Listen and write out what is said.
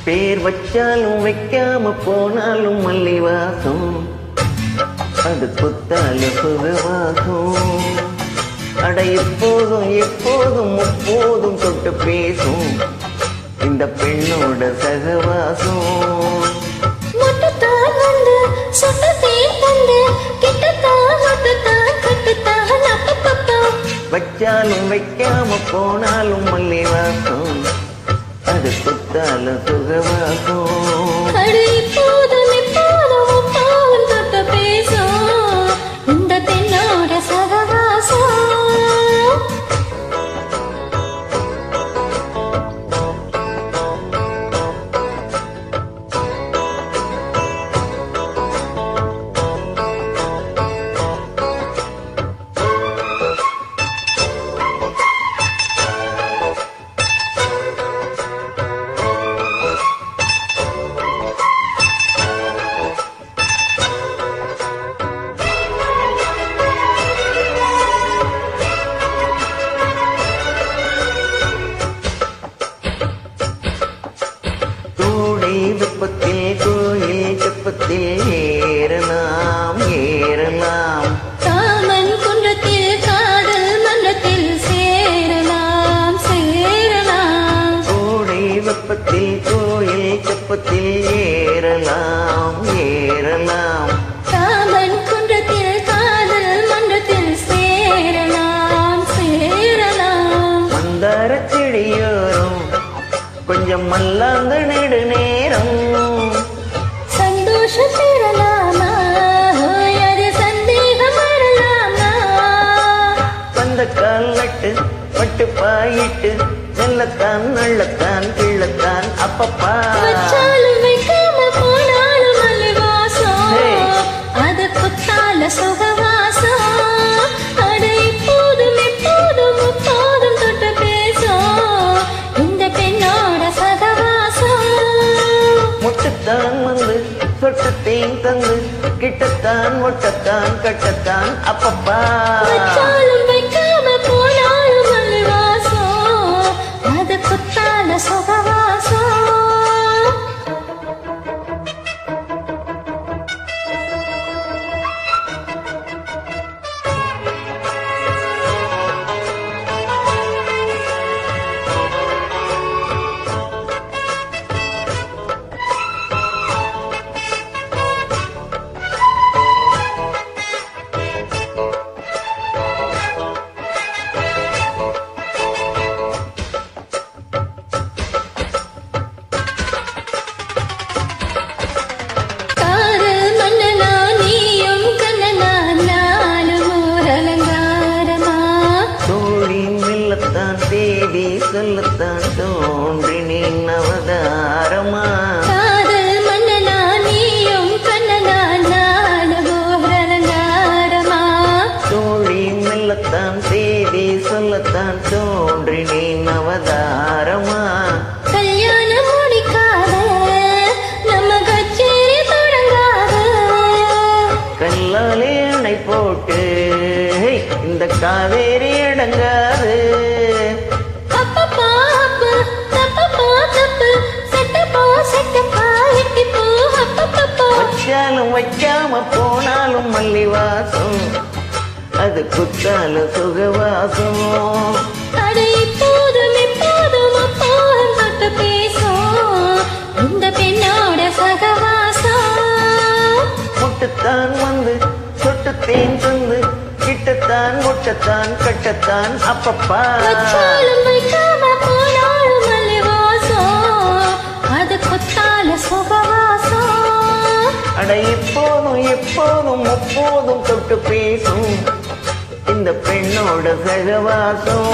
பேர் வச்சாலும் வைக்காம போனாலும் மல்லிவாசம், அது குத்தால சுகவாசம். அட எப்போதும் எப்போதும் முப்போதும் தொட்டு பேசும் இந்த பெண்ணோட சகவாசம். வச்சாலும் வைக்காம போனாலும் மல்லிவாசம், அது குத்தால சுகவாசம். இந்த பெண்ணோட சகவாசம். வெப்பத்தில் கோயில் தெப்பத்தில் ஏறலாம் ஏறலாம், காமன் குன்றத்தில் காதல் மன்றத்தில் சேரலாம் சேரலாம். கோடை வெப்பத்தில் கோயில் தெப்பத்தில் ஏறலாம் ஏறலாம், காமன் குன்றத்தில் காதல் மன்றத்தில் சேரலாம் சேரலாம். மந்தார செடியோரம் கொஞ்சம் மல்லாந்து நெடு நேரம், சந்தோஷம் பெறலாமா அது சந்தேகம் வரலாமா. வந்த கால் நட்டு பட்டு பாயிட்டு மெல்லத்தான் நள்ளத்தான் கிள்ளத்தான் அப்பப்பா. வச்சாலும் வைக்காம போனாலும் மல்லிவாசம், அது குத்தால சுகவாசம். அட இப்போதும் எப்போதும் முப்போதும் தொட்டு பேசும் இந்த பெண்ணோட சகவாசம். முட்டுத்தான் வந்து சொட்டுத்தேன் தந்து கிட்டத்தான் ஒட்டத்தான் கட்டத்தான் அப்பப்பா. வச்சாலும் வைக்காம போனாலும் மல்லிவாசம், அது குத்தால சுகவாசம். தேடி சொல்லத்தான் தோன்றி நீ அவதாரமா, காதல் மன்னனா நீயும் கண்ணனா நாடகோரலங்காரமா. தோழி மெல்லத்தான் தேடி சொல்லத்தான் தோன்றி நீ அவதாரமா. கல்யாணம் முடிக்காத நம்ம கச்சேரி தொடங்காத, கல்லாலே அணை போட்டு இந்த காவேரி அடங்காது. வச்சாலும் வைக்காம போனாலும் மல்லிவாசம், அது குத்தால சுகவாசம். அட இப்போதும் எப்போதும் அப்போதும் தொட்டு பேசும் இந்த பெண்ணோட சகவாசம். முட்டுத்தான் வந்து சொட்டுத்தேன் தந்து கிட்டத்தான் முட்டத்தான் கட்டத்தான் அப்பப்பா. வச்சாலும் வைக்காம போனாலும் மல்லிவாசம், அது குத்தால சுகவாசம். அட இப்போதும் எப்போதும் முப்போதும் தொட்டு பேசும் இந்த பெண்ணோட சகவாசம்.